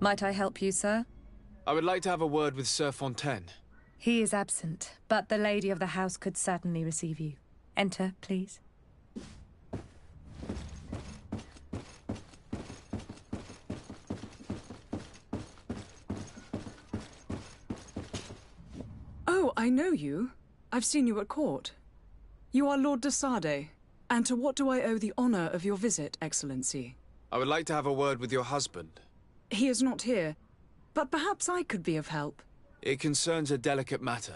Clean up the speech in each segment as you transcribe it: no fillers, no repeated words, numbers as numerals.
Might I help you, sir? I would like to have a word with Sir Fontaine. He is absent, but the lady of the house could certainly receive you. Enter, please. Oh, I know you. I've seen you at court. You are Lord de Sardet. And to what do I owe the honor of your visit, Excellency? I would like to have a word with your husband. He is not here, but perhaps I could be of help. It concerns a delicate matter.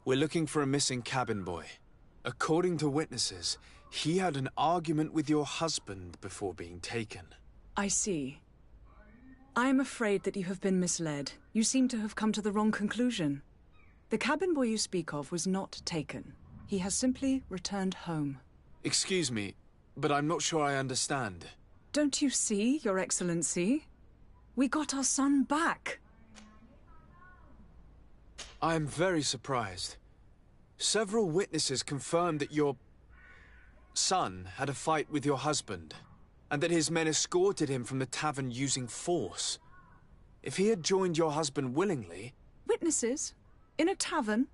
We're looking for a missing cabin boy. According to witnesses, he had an argument with your husband before being taken. I see. I am afraid that you have been misled. You seem to have come to the wrong conclusion. The cabin boy you speak of was not taken. He has simply returned home. Excuse me, but I'm not sure I understand. Don't you see, Your Excellency? We got our son back. I am very surprised. Several witnesses confirmed that your son had a fight with your husband, and that his men escorted him from the tavern using force. If he had joined your husband willingly... Witnesses? In a tavern?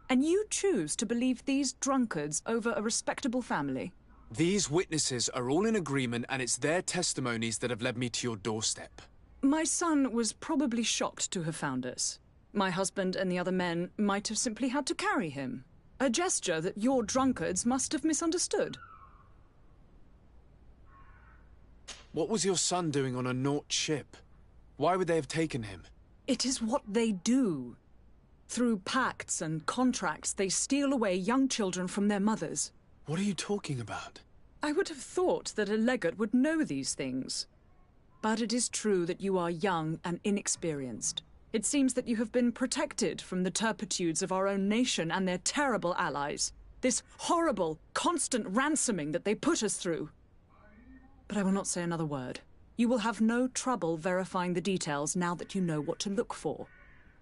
And you choose to believe these drunkards over a respectable family? These witnesses are all in agreement, and it's their testimonies that have led me to your doorstep. My son was probably shocked to have found us. My husband and the other men might have simply had to carry him. A gesture that your drunkards must have misunderstood. What was your son doing on a Naut ship? Why would they have taken him? It is what they do. Through pacts and contracts, they steal away young children from their mothers. What are you talking about? I would have thought that a legate would know these things. But it is true that you are young and inexperienced. It seems that you have been protected from the turpitudes of our own nation and their terrible allies. This horrible, constant ransoming that they put us through. But I will not say another word. You will have no trouble verifying the details now that you know what to look for.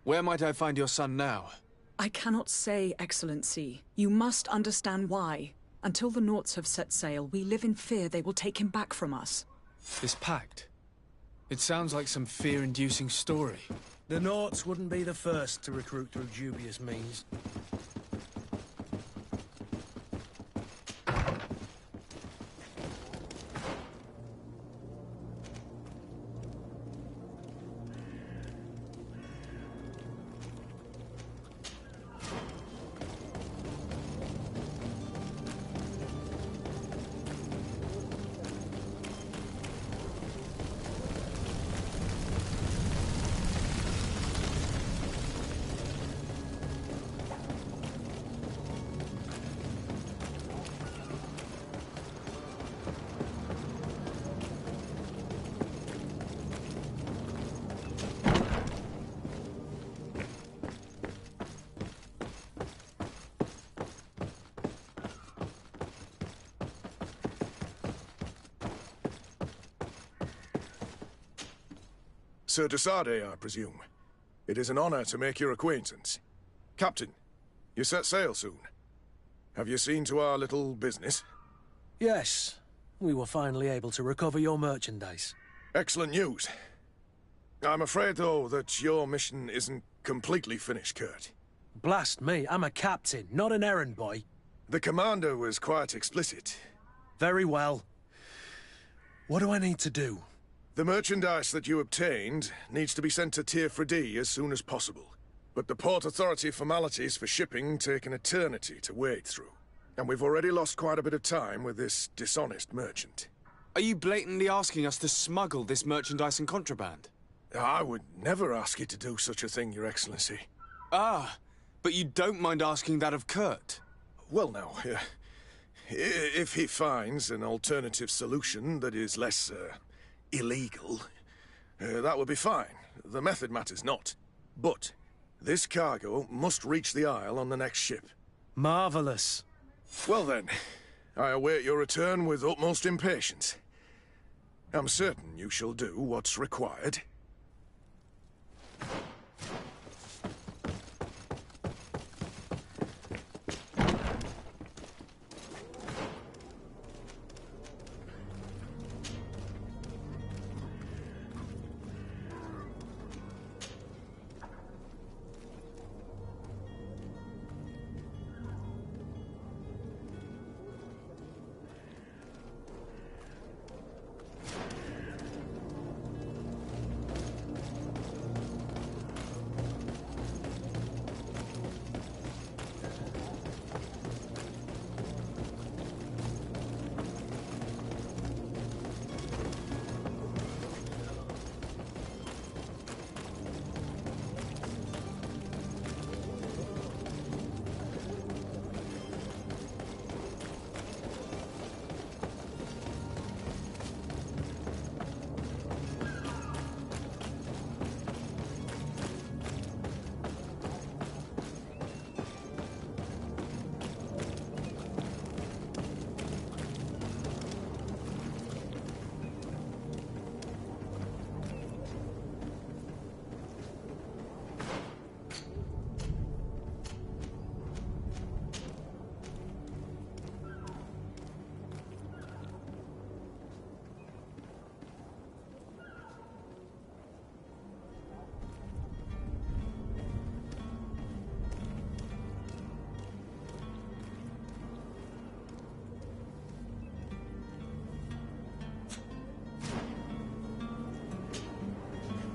Where might I find your son now? I cannot say, Excellency. You must understand why. Until the Nauts have set sail, we live in fear they will take him back from us. This pact? It sounds like some fear-inducing story. The Nauts wouldn't be the first to recruit through dubious means. Sir de Sardet, I presume. It is an honor to make your acquaintance. Captain, you set sail soon. Have you seen to our little business? Yes, we were finally able to recover your merchandise. Excellent news. I'm afraid, though, that your mission isn't completely finished, Kurt. Blast me, I'm a captain, not an errand boy. The commander was quite explicit. Very well. What do I need to do? The merchandise that you obtained needs to be sent to Teer-Fradee as soon as possible. But the Port Authority formalities for shipping take an eternity to wade through. And we've already lost quite a bit of time with this dishonest merchant. Are you blatantly asking us to smuggle this merchandise and contraband? I would never ask you to do such a thing, Your Excellency. Ah, but you don't mind asking that of Kurt? Well, now, if he finds an alternative solution that is less, illegal, that would be fine. The method matters not. But this cargo must reach the Isle on the next ship. Marvelous. Well then, I await your return with utmost impatience. I'm certain you shall do what's required.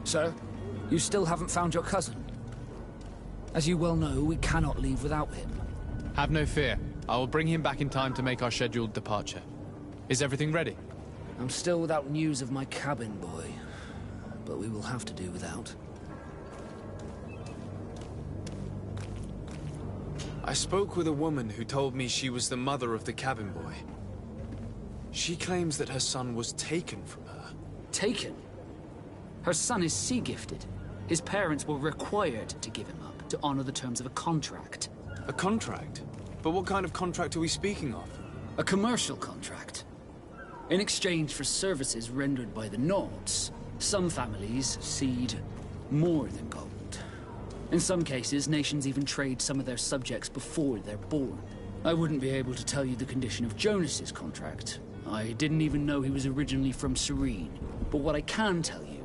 Sir, you still haven't found your cousin. As you well know, we cannot leave without him. Have no fear. I will bring him back in time to make our scheduled departure. Is everything ready? I'm still without news of my cabin boy, but we will have to do without. I spoke with a woman who told me she was the mother of the cabin boy. She claims that her son was taken from her. Taken? Her son is sea-gifted. His parents were required to give him up to honor the terms of a contract. A contract? But what kind of contract are we speaking of? A commercial contract. In exchange for services rendered by the Nords, some families cede more than gold. In some cases, nations even trade some of their subjects before they're born. I wouldn't be able to tell you the condition of Jonas's contract. I didn't even know he was originally from Serene. But what I can tell you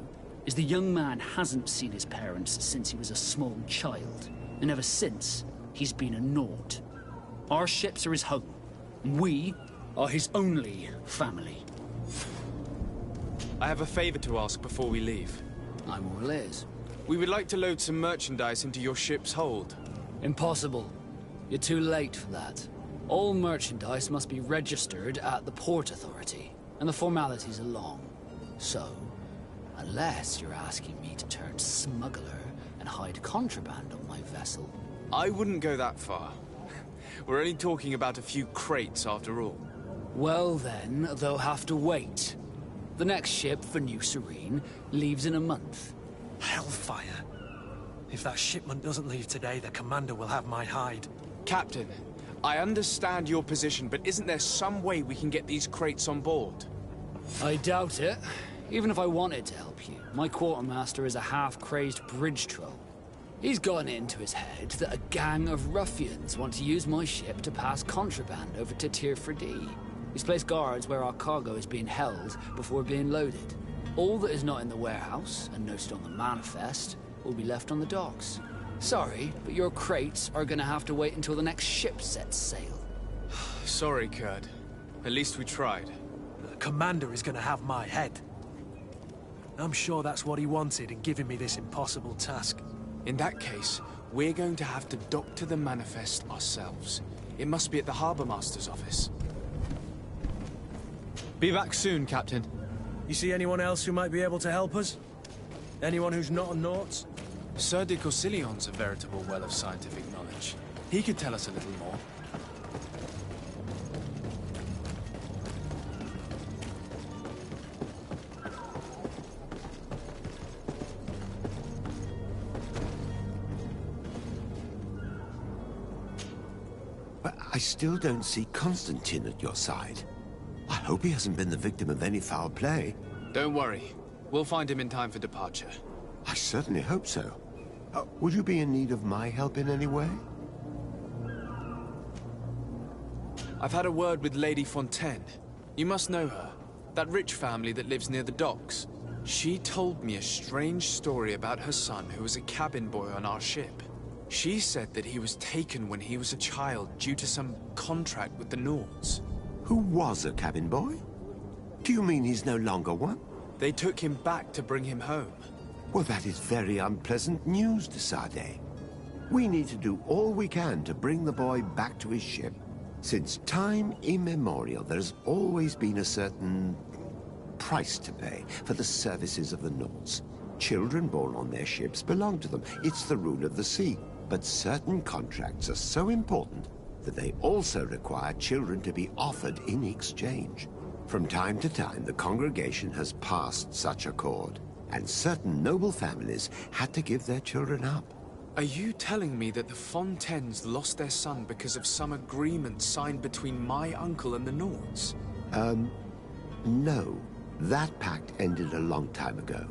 is the young man hasn't seen his parents since he was a small child. And ever since, he's been a Nord. Our ships are his home. We are his only family. I have a favor to ask before we leave. I'm all ears. We would like to load some merchandise into your ship's hold. Impossible. You're too late for that. All merchandise must be registered at the Port Authority, and the formalities are long. So, unless you're asking me to turn smuggler and hide contraband on my vessel... I wouldn't go that far. We're only talking about a few crates after all. Well then, they'll have to wait. The next ship for New Serene leaves in a month. Hellfire. If that shipment doesn't leave today, the commander will have my hide. Captain, I understand your position, but isn't there some way we can get these crates on board? I doubt it. Even if I wanted to help you, my quartermaster is a half-crazed bridge troll. He's gotten it into his head that a gang of ruffians want to use my ship to pass contraband over to Tier 4D. He's placed guards where our cargo is being held before being loaded. All that is not in the warehouse, and noted on the manifest, will be left on the docks. Sorry, but your crates are gonna have to wait until the next ship sets sail. Sorry, Kurd. At least we tried. The commander is gonna have my head. I'm sure that's what he wanted in giving me this impossible task. In that case, we're going to have to doctor the manifest ourselves. It must be at the Harbour Master's office. Be back soon, Captain. You see anyone else who might be able to help us? Anyone who's not a Norts? Sir de Corsillion's a veritable well of scientific knowledge. He could tell us a little more. But I still don't see Constantine at your side. I hope he hasn't been the victim of any foul play. Don't worry. We'll find him in time for departure. I certainly hope so. Would you be in need of my help in any way? I've had a word with Lady Fontaine. You must know her. That rich family that lives near the docks. She told me a strange story about her son who was a cabin boy on our ship. She said that he was taken when he was a child due to some contract with the Nords. Who was a cabin boy? Do you mean he's no longer one? They took him back to bring him home. Well, that is very unpleasant news, de Sade. We need to do all we can to bring the boy back to his ship. Since time immemorial, there's always been a certain price to pay for the services of the Nords. Children born on their ships belong to them. It's the rule of the sea. But certain contracts are so important that they also require children to be offered in exchange. From time to time, the congregation has passed such accord, and certain noble families had to give their children up. Are you telling me that the Fontaines lost their son because of some agreement signed between my uncle and the Nords? No. That pact ended a long time ago.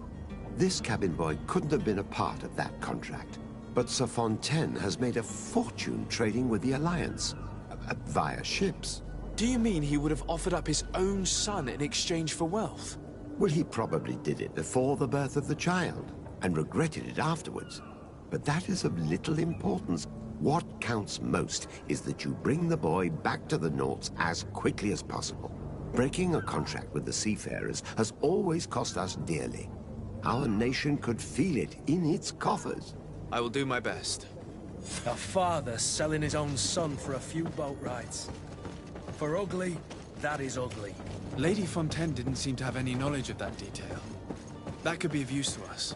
This cabin boy couldn't have been a part of that contract. But Sir Fontaine has made a fortune trading with the Alliance, via ships. Do you mean he would have offered up his own son in exchange for wealth? Well, he probably did it before the birth of the child, and regretted it afterwards. But that is of little importance. What counts most is that you bring the boy back to the Nords as quickly as possible. Breaking a contract with the seafarers has always cost us dearly. our nation could feel it in its coffers. I will do my best. A father selling his own son for a few boat rides. For ugly, that is ugly. Lady Fontaine didn't seem to have any knowledge of that detail. That could be of use to us.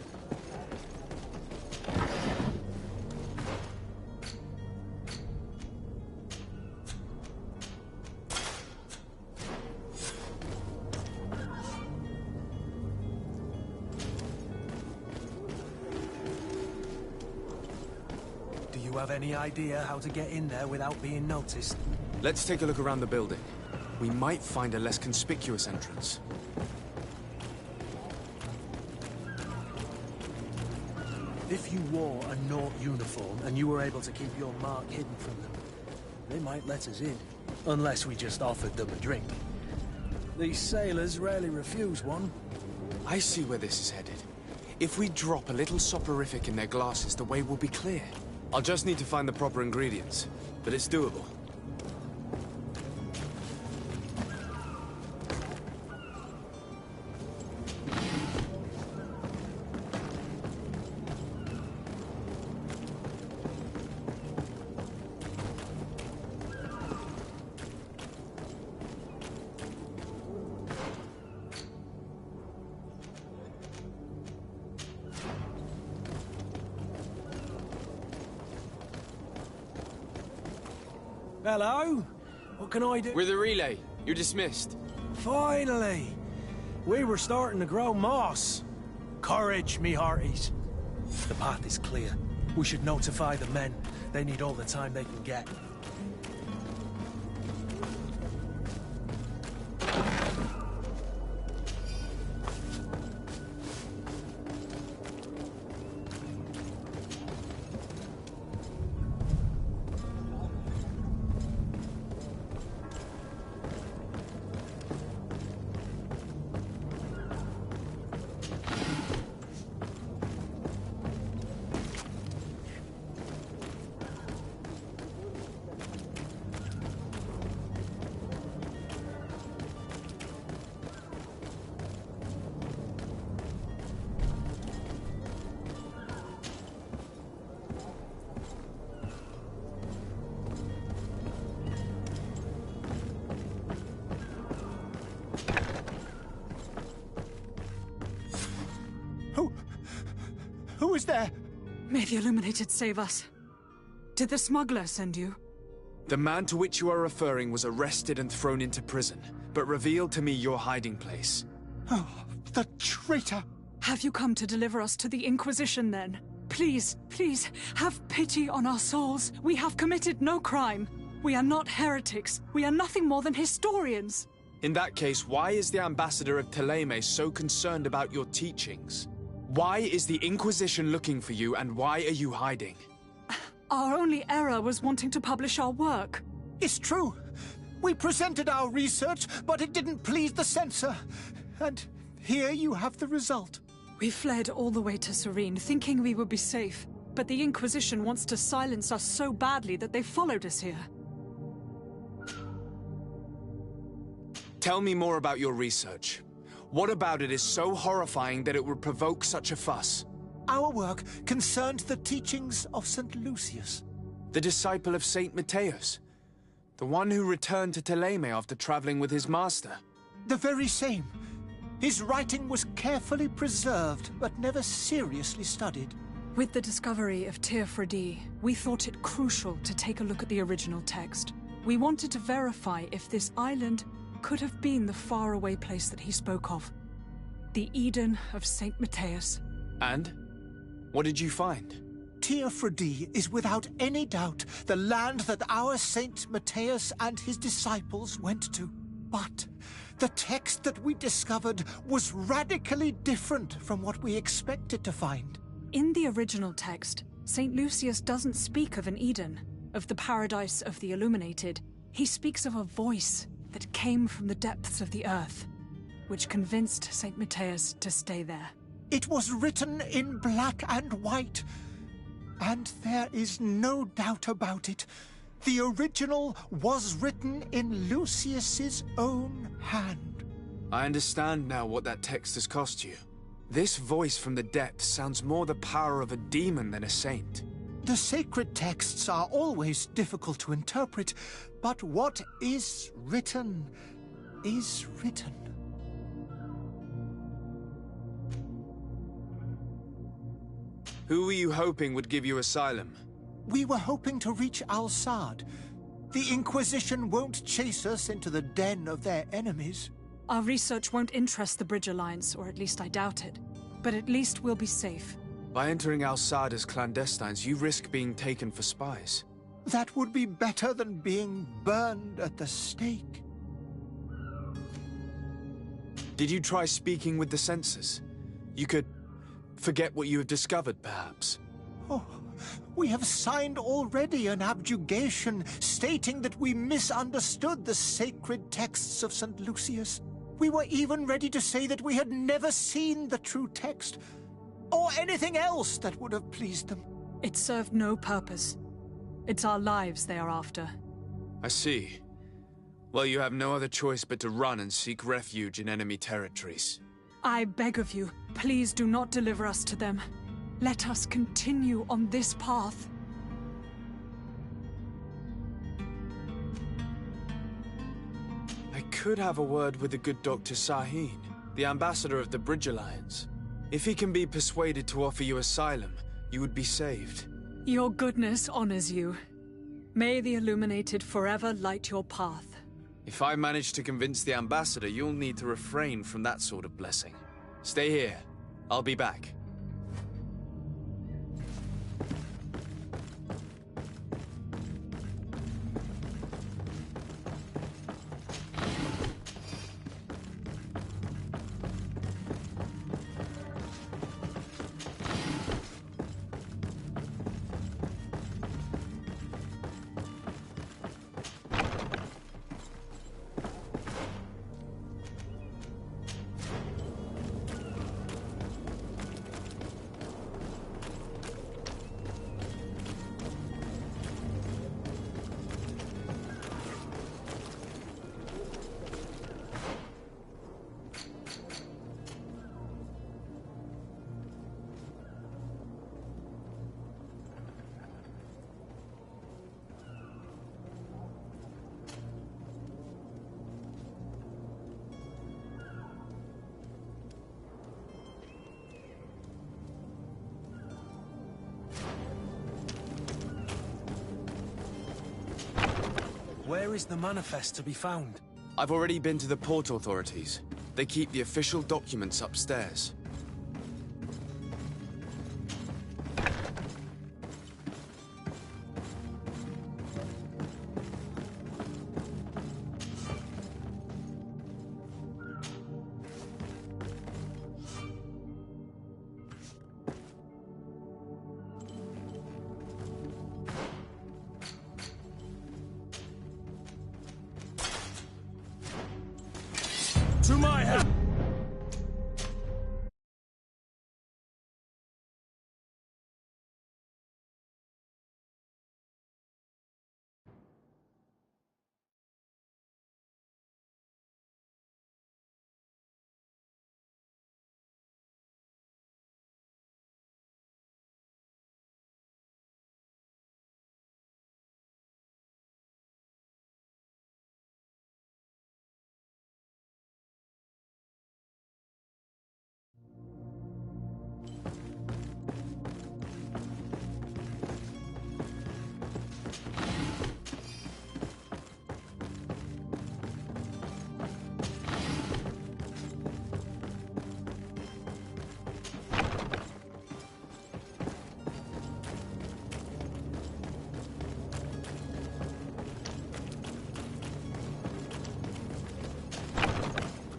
Do you have any idea how to get in there without being noticed? Let's take a look around the building. We might find a less conspicuous entrance. If you wore a Nort uniform and you were able to keep your mark hidden from them, they might let us in. Unless we just offered them a drink. These sailors rarely refuse one. I see where this is headed. If we drop a little soporific in their glasses, the way will be clear. I'll just need to find the proper ingredients, but it's doable. Hello? What can I do? We're the relay. You're dismissed. Finally! We were starting to grow moss. Courage, me hearties. The path is clear. We should notify the men. They need all the time they can get. Who is there? May the Illuminated save us. Did the smuggler send you? The man to which you are referring was arrested and thrown into prison, but revealed to me your hiding place. Oh, the traitor! Have you come to deliver us to the Inquisition, then? Please, please, have pity on our souls. We have committed no crime. We are not heretics. We are nothing more than historians. In that case, why is the ambassador of Thélème so concerned about your teachings? Why is the Inquisition looking for you, and why are you hiding? Our only error was wanting to publish our work. It's true. We presented our research, but it didn't please the censor. And here you have the result. We fled all the way to Serene, thinking we would be safe. But the Inquisition wants to silence us so badly that they followed us here. Tell me more about your research. What about it is so horrifying that it would provoke such a fuss? Our work concerned the teachings of St. Lucius. The disciple of St. Matthias? The one who returned to Thélème after traveling with his master? The very same. His writing was carefully preserved, but never seriously studied. With the discovery of Teofredi, we thought it crucial to take a look at the original text. We wanted to verify if this island could have been the faraway place that he spoke of. The Eden of St. Matthias. And? What did you find? Teofredi is without any doubt the land that our Saint Matthias and his disciples went to. But the text that we discovered was radically different from what we expected to find. In the original text, St. Lucius doesn't speak of an Eden, of the paradise of the Illuminated. He speaks of a voice that came from the depths of the earth, which convinced St. Matthias to stay there. It was written in black and white, and there is no doubt about it. The original was written in Lucius's own hand. I understand now what that text has cost you. This voice from the depths sounds more the power of a demon than a saint. The sacred texts are always difficult to interpret, but what is written is written. Who were you hoping would give you asylum? We were hoping to reach Al-Sad. The Inquisition won't chase us into the den of their enemies. Our research won't interest the Bridge Alliance, or at least I doubt it. But at least we'll be safe. By entering Al-Sad as clandestines, you risk being taken for spies. That would be better than being burned at the stake. Did you try speaking with the censors? You could forget what you have discovered, perhaps. Oh, we have signed already an abjugation stating that we misunderstood the sacred texts of St. Lucius. We were even ready to say that we had never seen the true text, or anything else that would have pleased them. It served no purpose. It's our lives they are after. I see. Well, you have no other choice but to run and seek refuge in enemy territories. I beg of you, please do not deliver us to them. Let us continue on this path. I could have a word with the good Dr. Sahin, the ambassador of the Bridge Alliance. If he can be persuaded to offer you asylum, you would be saved. Your goodness honors you. May the Illuminated forever light your path. If I manage to convince the ambassador, you'll need to refrain from that sort of blessing. Stay here. I'll be back. Where is the manifest to be found? I've already been to the port authorities. They keep the official documents upstairs. To my help!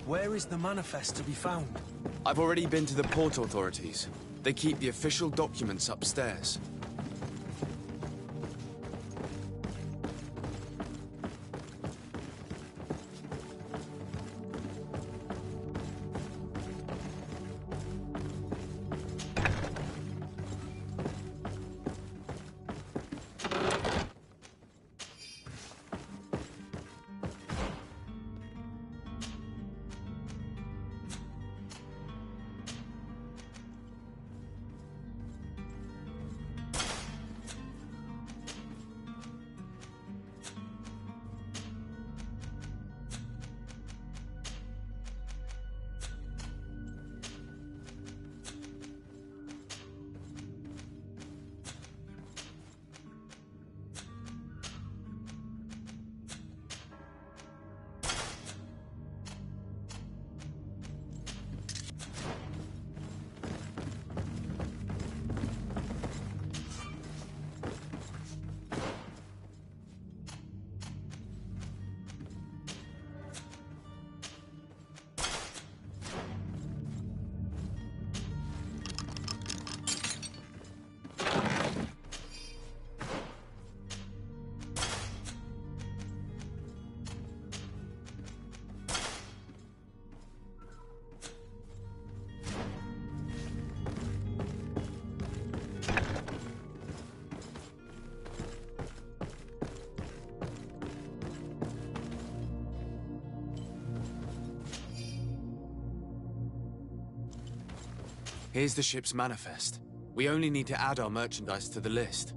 Where is the manifest to be found? I've already been to the port authorities. They keep the official documents upstairs. Here's the ship's manifest. We only need to add our merchandise to the list.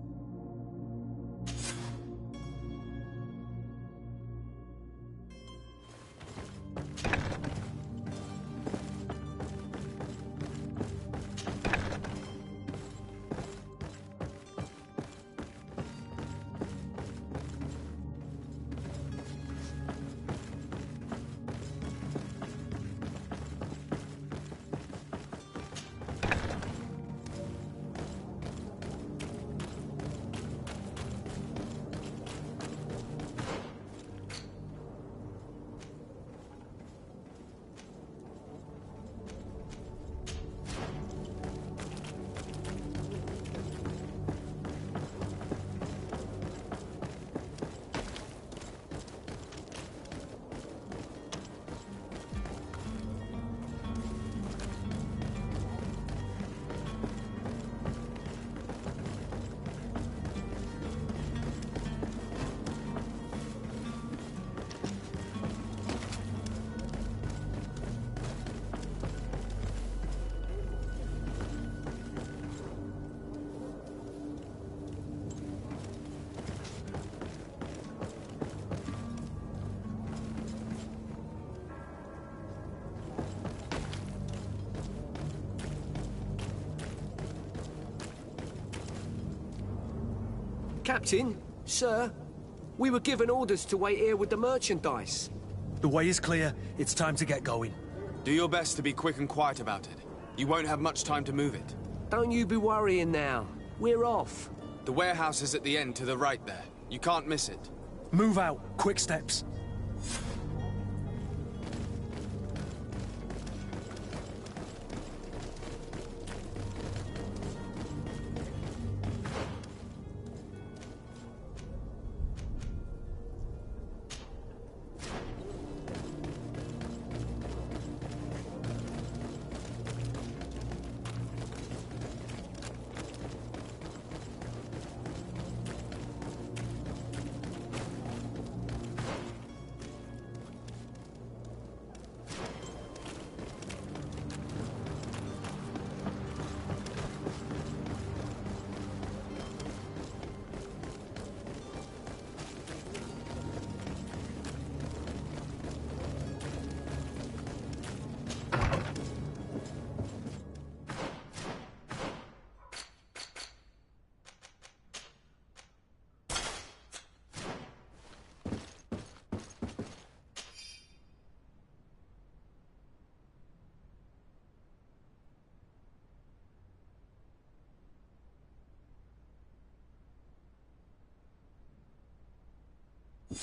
Captain, sir, we were given orders to wait here with the merchandise. The way is clear. It's time to get going. Do your best to be quick and quiet about it. You won't have much time to move it. Don't you be worrying now. We're off. The warehouse is at the end to the right there. You can't miss it. Move out. Quick steps.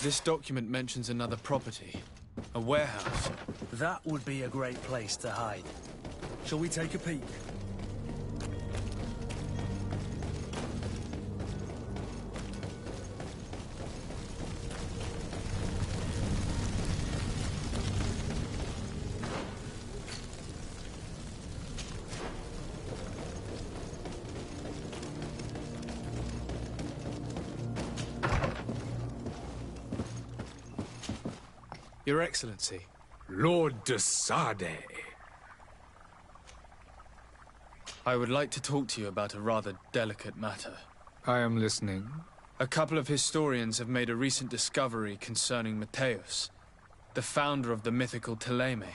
This document mentions another property. A warehouse. That would be a great place to hide. Shall we take a peek? Your Excellency. Lord de Sade. I would like to talk to you about a rather delicate matter. I am listening. A couple of historians have made a recent discovery concerning Matthias, the founder of the mythical Thélème.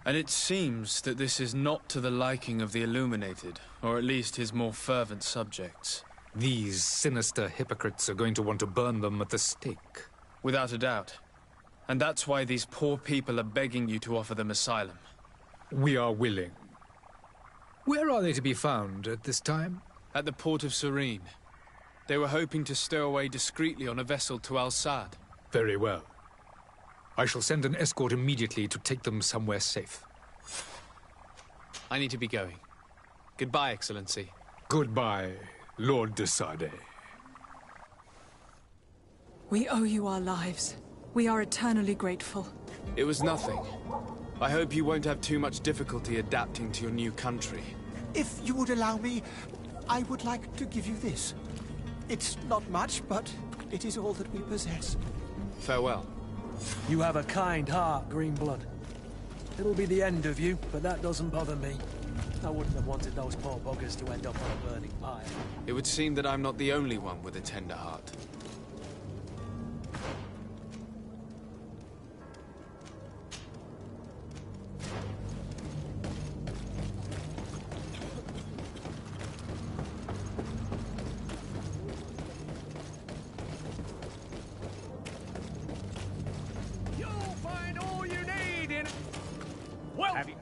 And it seems that this is not to the liking of the Illuminated, or at least his more fervent subjects. These sinister hypocrites are going to want to burn them at the stake. Without a doubt. And that's why these poor people are begging you to offer them asylum. We are willing. Where are they to be found at this time? At the port of Serene. They were hoping to stow away discreetly on a vessel to Al-Sad. Very well. I shall send an escort immediately to take them somewhere safe. I need to be going. Goodbye, Excellency. Goodbye, Lord de Sade. We owe you our lives. We are eternally grateful. It was nothing. I hope you won't have too much difficulty adapting to your new country. If you would allow me, I would like to give you this. It's not much, but it is all that we possess. Farewell. You have a kind heart, Greenblood. It'll be the end of you, but that doesn't bother me. I wouldn't have wanted those poor buggers to end up on a burning pyre. It would seem that I'm not the only one with a tender heart. You'll find all you need in... Well... Have you...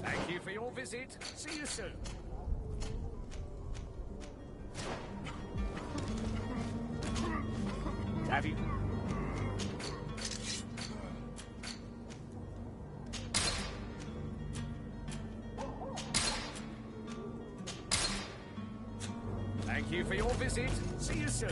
Thank you for your visit. See you soon. Have you... Thank you for your visit. See you soon.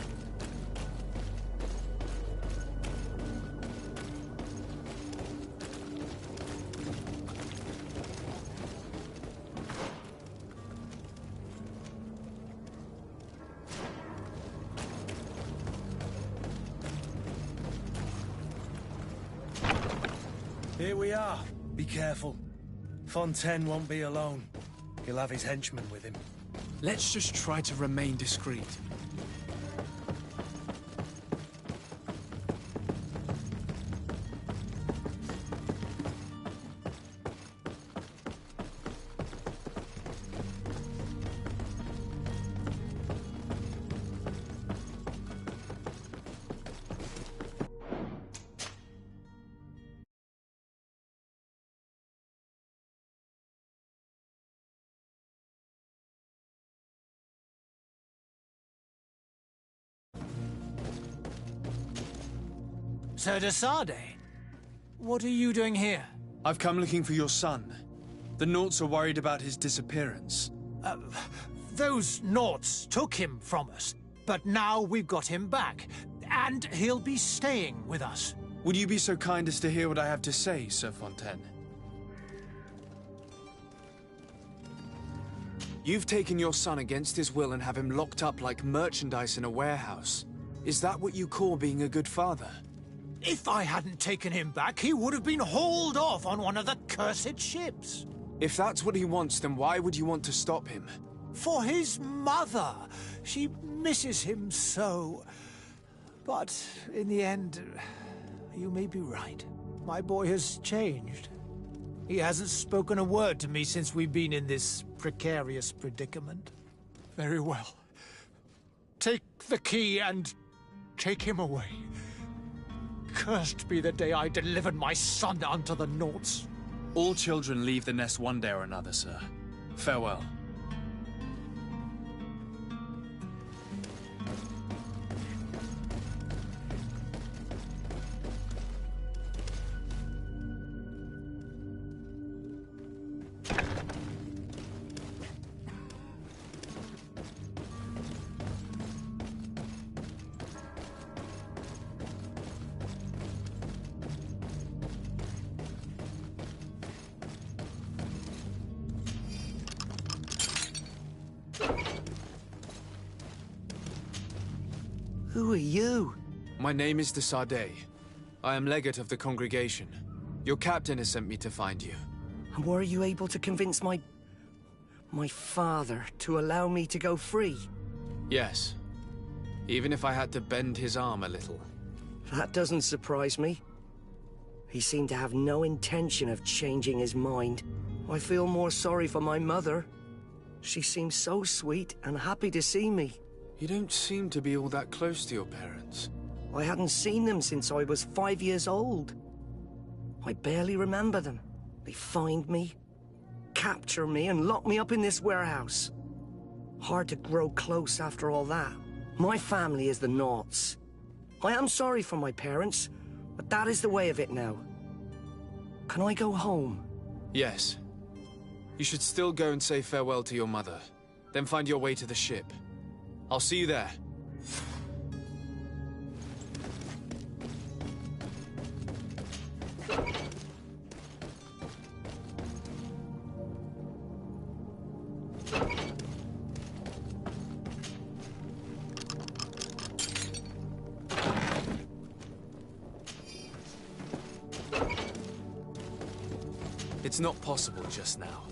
Here we are. Be careful. Fontaine won't be alone. He'll have his henchmen with him. Let's just try to remain discreet. Sir de Sardet, what are you doing here? I've come looking for your son. The Naughts are worried about his disappearance. Those Naughts took him from us, but now we've got him back, and he'll be staying with us. Would you be so kind as to hear what I have to say, Sir Fontaine? You've taken your son against his will and have him locked up like merchandise in a warehouse. Is that what you call being a good father? If I hadn't taken him back, he would have been hauled off on one of the cursed ships. If that's what he wants, then why would you want to stop him? For his mother. She misses him so. But in the end, you may be right. My boy has changed. He hasn't spoken a word to me since we've been in this precarious predicament. Very well. Take the key and take him away. Cursed be the day I delivered my son unto the Naughts. All children leave the nest one day or another, sir. Farewell. Who are you? My name is de Sardet. I am legate of the congregation. Your captain has sent me to find you. And were you able to convince my father to allow me to go free? Yes. Even if I had to bend his arm a little. That doesn't surprise me. He seemed to have no intention of changing his mind. I feel more sorry for my mother. She seems so sweet and happy to see me. You don't seem to be all that close to your parents. I hadn't seen them since I was 5 years old. I barely remember them. They find me, capture me, and lock me up in this warehouse. Hard to grow close after all that. My family is the Naughts. I am sorry for my parents, but that is the way of it now. Can I go home? Yes. You should still go and say farewell to your mother. Then find your way to the ship. I'll see you there. It's not possible just now.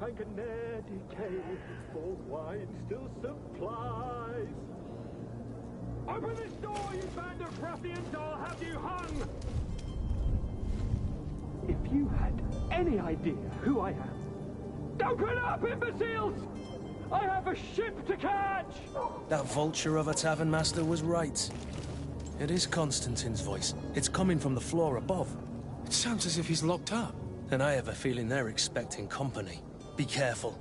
And can ne'er decay, for wine still supplies. Open this door, you band of ruffians, I'll have you hung! If you had any idea who I am... Open up, imbeciles! I have a ship to catch! That vulture of a tavern master was right. It is Constantine's voice. It's coming from the floor above. It sounds as if he's locked up. And I have a feeling they're expecting company. Be careful.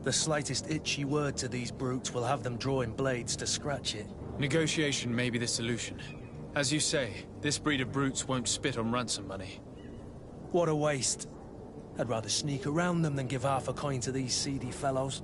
The slightest itchy word to these brutes will have them drawing blades to scratch it. Negotiation may be the solution. As you say, this breed of brutes won't spit on ransom money. What a waste. I'd rather sneak around them than give half a coin to these seedy fellows.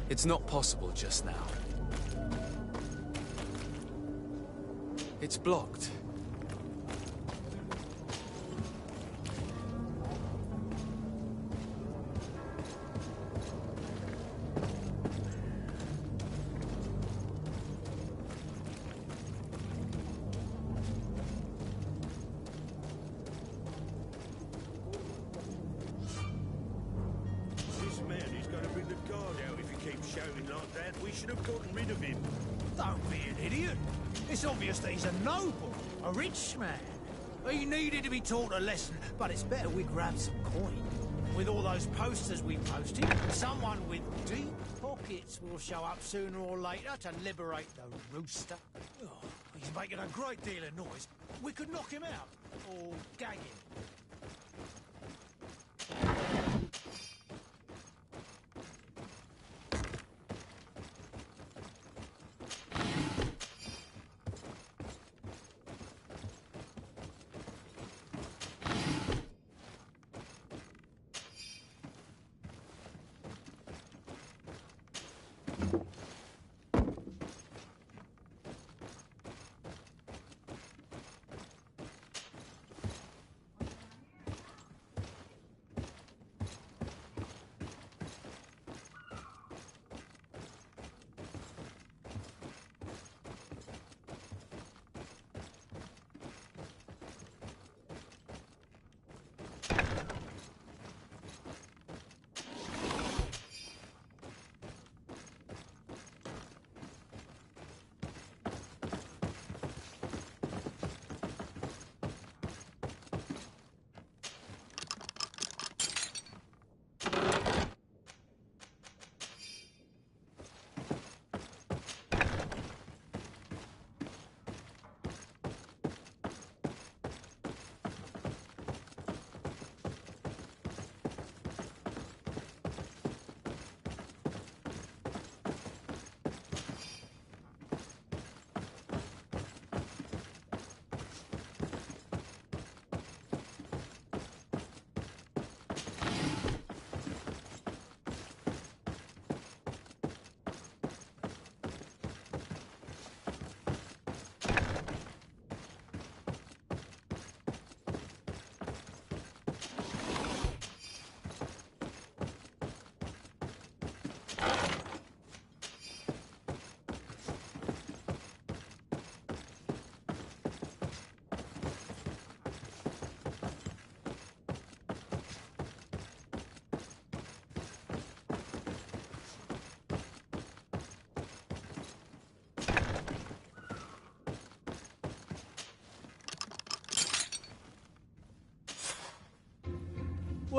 It's not possible just now. It's blocked. Shouting like that, we should have gotten rid of him. Don't be an idiot. It's obvious that he's a noble, a rich man. He needed to be taught a lesson, but it's better we grab some coin. With all those posters we posted, someone with deep pockets will show up sooner or later to liberate the rooster. Oh, he's making a great deal of noise. We could knock him out, or gag him.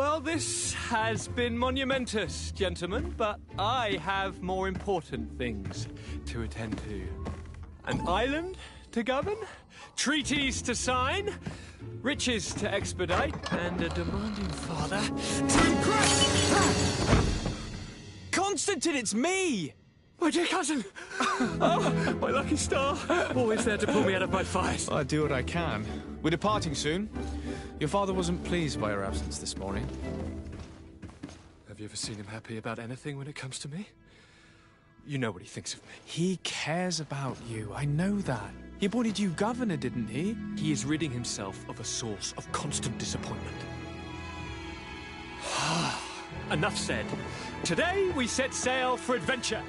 Well, this has been monumentous, gentlemen, but I have more important things to attend to. An island to govern, treaties to sign, riches to expedite, and a demanding father to impress. Constantine, it's me! My dear cousin! Oh, my lucky star. Always there to pull me out of my fight. I do what I can. We're departing soon. Your father wasn't pleased by your absence this morning. Have you ever seen him happy about anything when it comes to me? You know what he thinks of me. He cares about you, I know that. He appointed you governor, didn't he? He is ridding himself of a source of constant disappointment. Enough said. Today we set sail for adventure.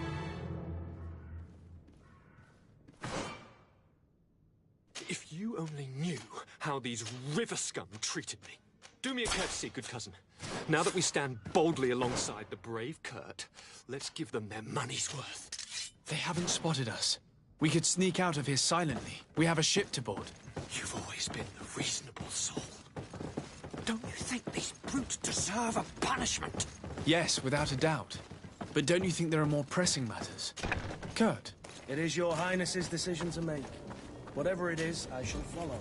If you only knew how these river scum treated me. Do me a courtesy, good cousin. Now that we stand boldly alongside the brave Kurt, let's give them their money's worth. They haven't spotted us. We could sneak out of here silently. We have a ship to board. You've always been the reasonable soul. Don't you think these brutes deserve a punishment? Yes, without a doubt. But don't you think there are more pressing matters? Kurt? It is your highness's decision to make. Whatever it is, I shall follow.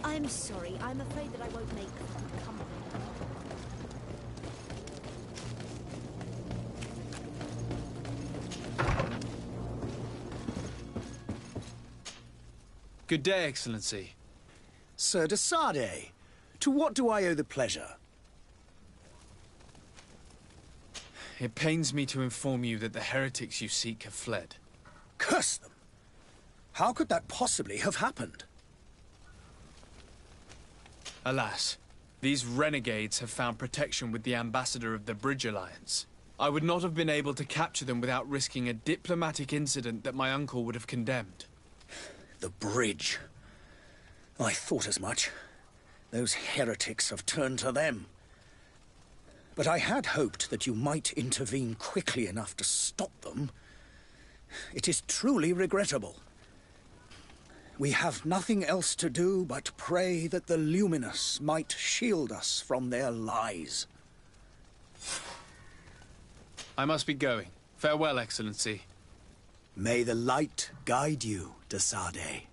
I'm sorry. I'm afraid that I won't make company. Good day, Excellency. Sir de Sardet, to what do I owe the pleasure? It pains me to inform you that the heretics you seek have fled. Curse them! How could that possibly have happened? Alas, these renegades have found protection with the ambassador of the Bridge Alliance. I would not have been able to capture them without risking a diplomatic incident that my uncle would have condemned. The bridge. I thought as much. Those heretics have turned to them. But I had hoped that you might intervene quickly enough to stop them. It is truly regrettable. We have nothing else to do but pray that the Luminous might shield us from their lies. I must be going. Farewell, Excellency. May the light guide you, de Sardet.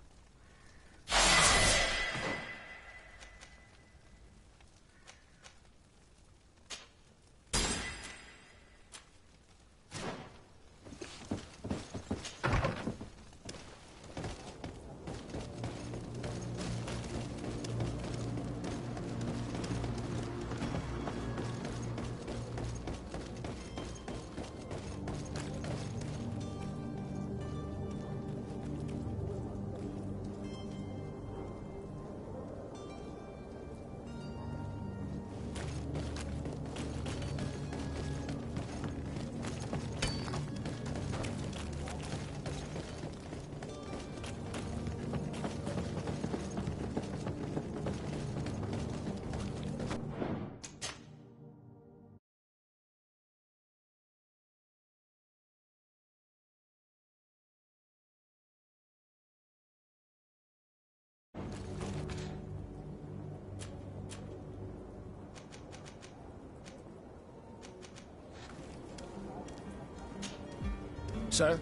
Sir?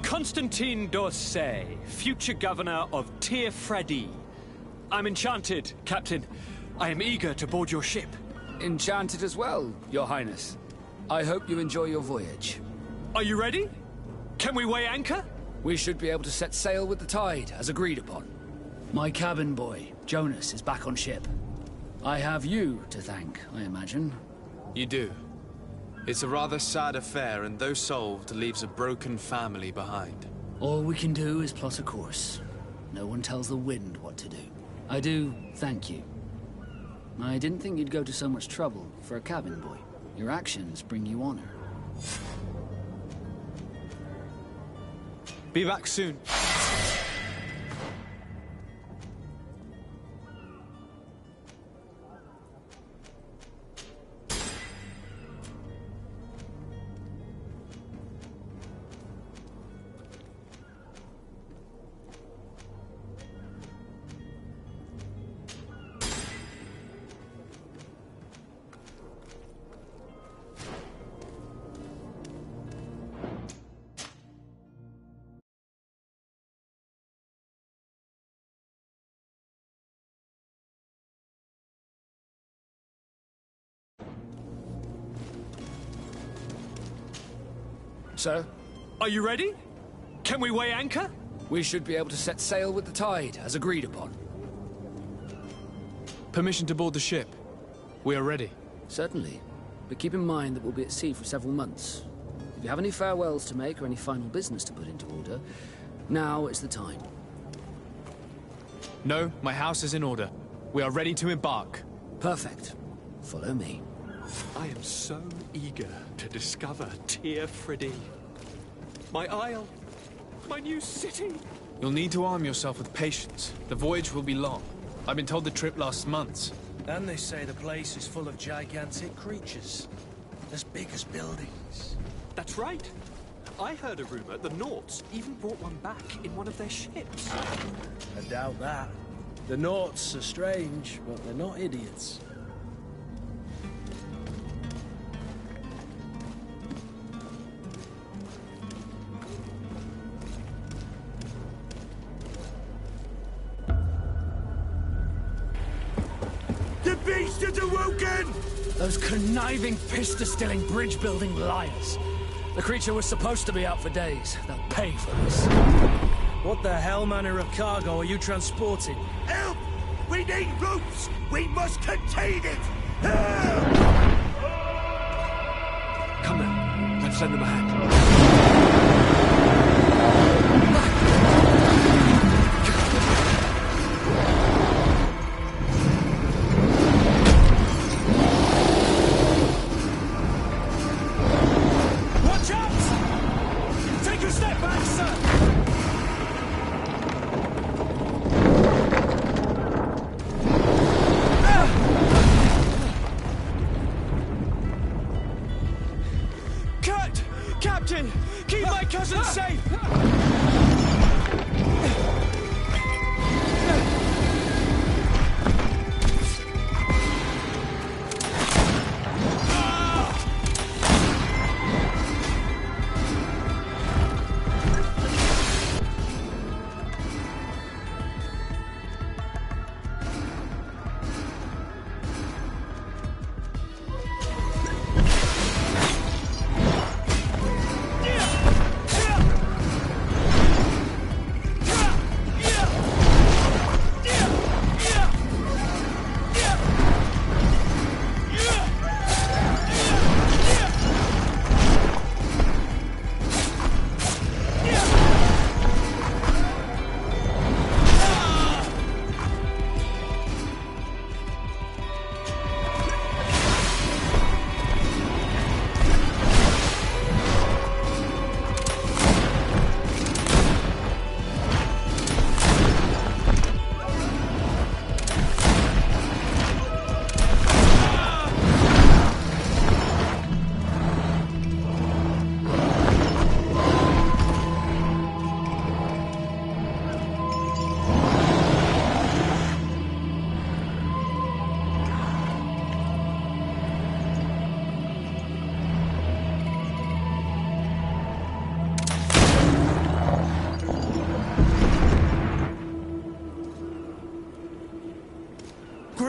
Constantine d'Orsay, future governor of Tir Freddy. I'm enchanted, Captain. I am eager to board your ship. Enchanted as well, Your Highness. I hope you enjoy your voyage. Are you ready? Can we weigh anchor? We should be able to set sail with the tide, as agreed upon. My cabin boy, Jonas, is back on ship. I have you to thank, I imagine. You do. It's a rather sad affair, and though solved, leaves a broken family behind. All we can do is plot a course. No one tells the wind what to do. I do thank you. I didn't think you'd go to so much trouble for a cabin boy. Your actions bring you honor. Be back soon. Sir? Are you ready? Can we weigh anchor? We should be able to set sail with the tide, as agreed upon. Permission to board the ship. We are ready. Certainly. But keep in mind that we'll be at sea for several months. If you have any farewells to make or any final business to put into order, now is the time. No, my house is in order. We are ready to embark. Perfect. Follow me. I am so eager to discover Tir Freddy. My isle. My new city. You'll need to arm yourself with patience. The voyage will be long. I've been told the trip lasts months. And they say the place is full of gigantic creatures. As big as buildings. That's right. I heard a rumor the Nauts even brought one back in one of their ships. I doubt that. The Nauts are strange, but they're not idiots. The beast is awoken! Those conniving, pista-stilling, bridge-building liars. The creature was supposed to be out for days. They'll pay for this. What the hell manner of cargo are you transporting? Help! We need ropes! We must contain it! Come now, let's lend them a hand. Watch out! Take a step back, sir! Captain!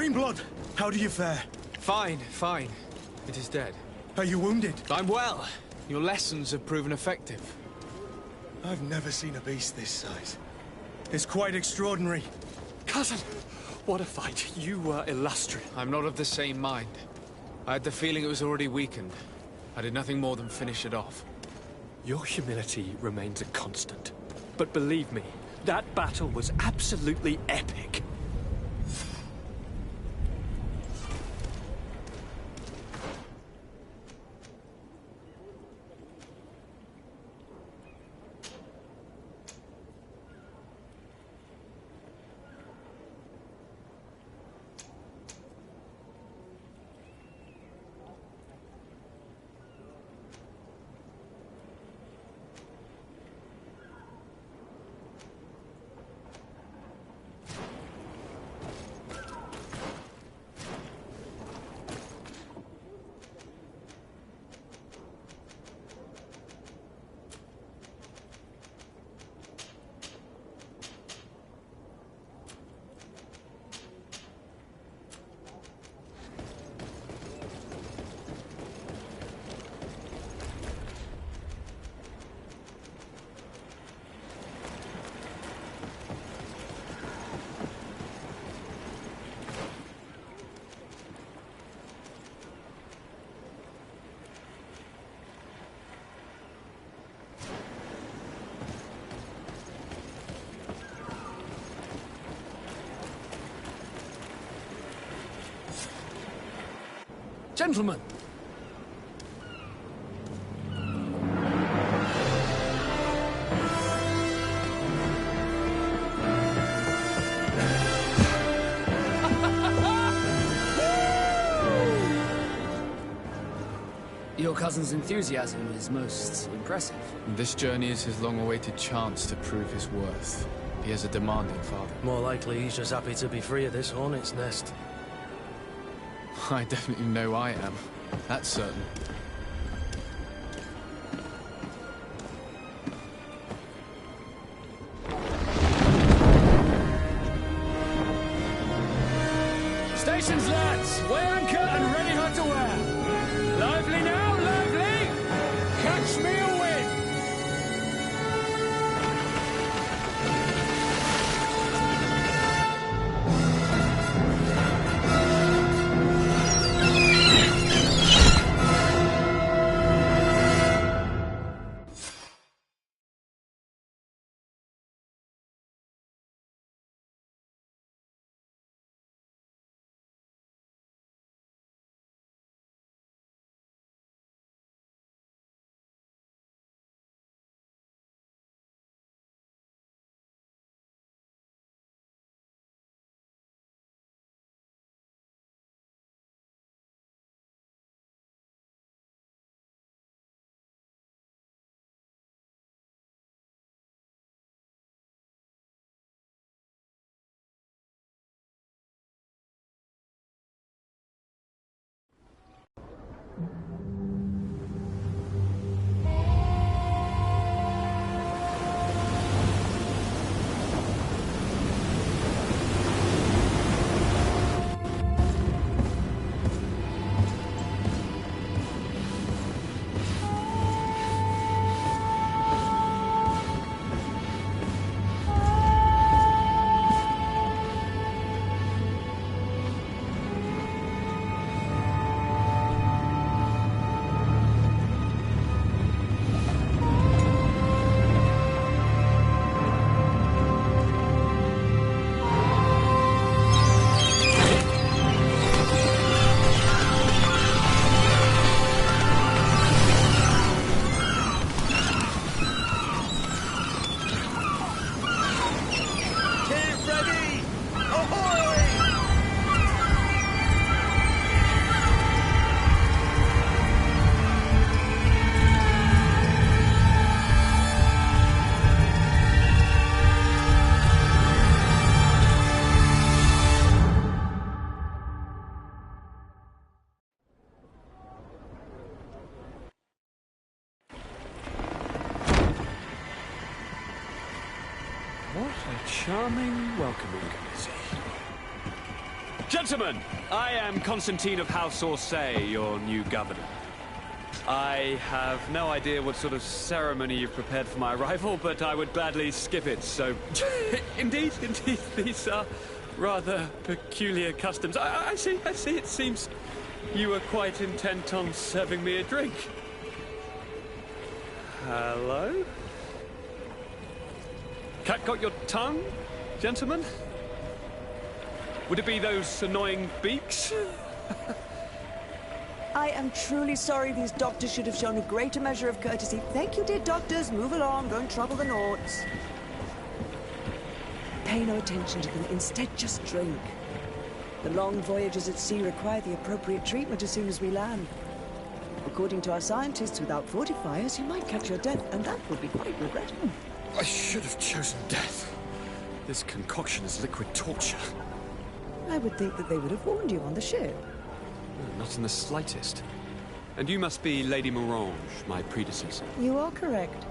Greenblood, how do you fare? Fine, fine. It is dead. Are you wounded? I'm well. Your lessons have proven effective. I've never seen a beast this size. It's quite extraordinary. Cousin, what a fight. You were illustrious. I'm not of the same mind. I had the feeling it was already weakened. I did nothing more than finish it off. Your humility remains a constant. But believe me, that battle was absolutely epic. Gentlemen! Your cousin's enthusiasm is most impressive. This journey is his long-awaited chance to prove his worth. He has a demanding father. More likely he's just happy to be free of this hornet's nest. I definitely know I am. That's certain. Stations, lads! Weigh anchor and ready hot to wear! Lively now, lively! Catch me a wind! What a charming welcoming committee. Gentlemen, I am Constantine of House Orsay, your new governor. I have no idea what sort of ceremony you've prepared for my arrival, but I would gladly skip it, so... Indeed, these are rather peculiar customs. I see, it seems you were quite intent on serving me a drink. Hello? Cat got your tongue, gentlemen? Would it be those annoying beaks? I am truly sorry these doctors should have shown a greater measure of courtesy. Thank you, dear doctors. Move along. Don't trouble the Naughts. Pay no attention to them. Instead, just drink. The long voyages at sea require the appropriate treatment as soon as we land. According to our scientists, without fortifiers, you might catch your death, and that would be quite regrettable. I should have chosen death. This concoction is liquid torture. I would think that they would have warned you on the ship. Not in the slightest. And you must be Lady Morange, my predecessor. You are correct.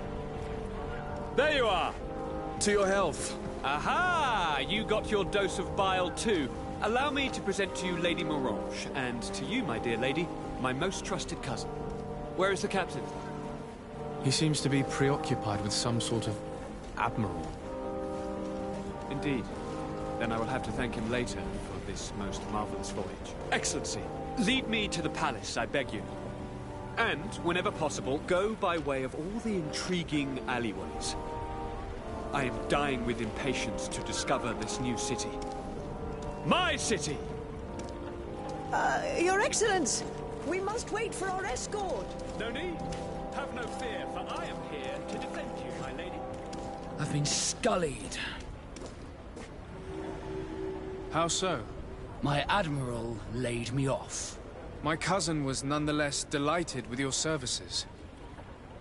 There you are! To your health. Aha! You got your dose of bile too. Allow me to present to you Lady Morange, and to you, my dear lady, my most trusted cousin. Where is the captain? He seems to be preoccupied with some sort of admiral. Indeed. Then I will have to thank him later for this most marvelous voyage. Excellency, lead me to the palace, I beg you. And, whenever possible, go by way of all the intriguing alleyways. I am dying with impatience to discover this new city. My city! Your Excellence! We must wait for our escort! No need. Have no fear, for I am here to defend you, my lady. I've been scullied. How so? My admiral laid me off. My cousin was nonetheless delighted with your services.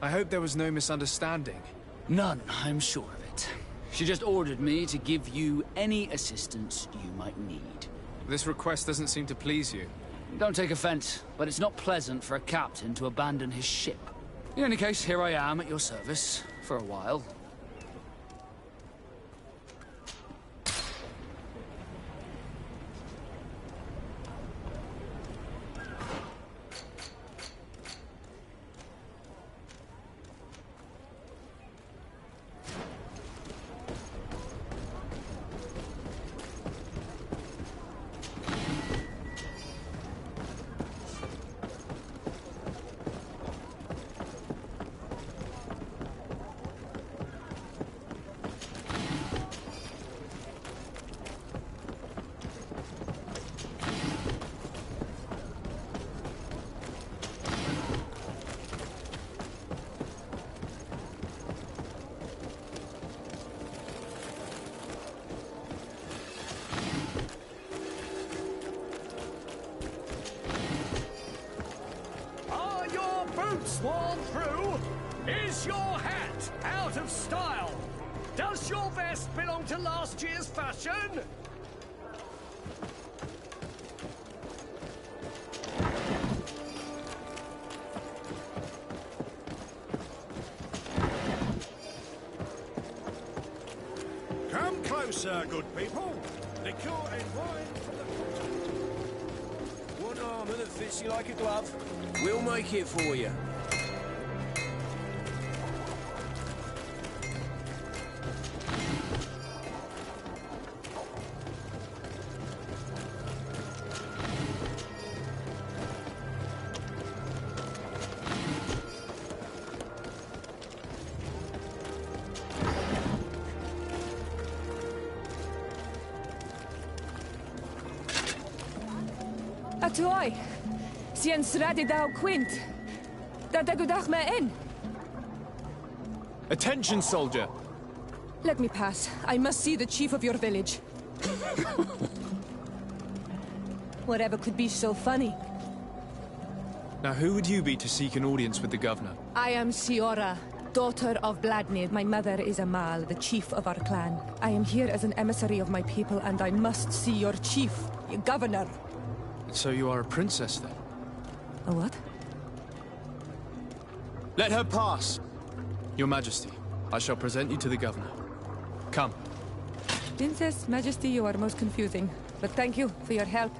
I hope there was no misunderstanding. None, I'm sure of it. She just ordered me to give you any assistance you might need. This request doesn't seem to please you. Don't take offense, but it's not pleasant for a captain to abandon his ship. In any case, here I am at your service, for a while. Worn through? Is your hat out of style? Does your vest belong to last year's fashion? Come closer, good people. Liquor and wine from the... One armour that fits you like a glove. We'll make it for you. Atoy, sien sradi dau quint. Da dagudach me in. Attention, soldier! Let me pass. I must see the chief of your village. Whatever could be so funny? Now, who would you be to seek an audience with the governor? I am Siora, daughter of Vladimir. My mother is Amal, the chief of our clan. I am here as an emissary of my people, and I must see your chief, your governor. So you are a princess, then? A what? Let her pass! Your Majesty, I shall present you to the governor. Come. Princess, Majesty, you are most confusing. But thank you for your help.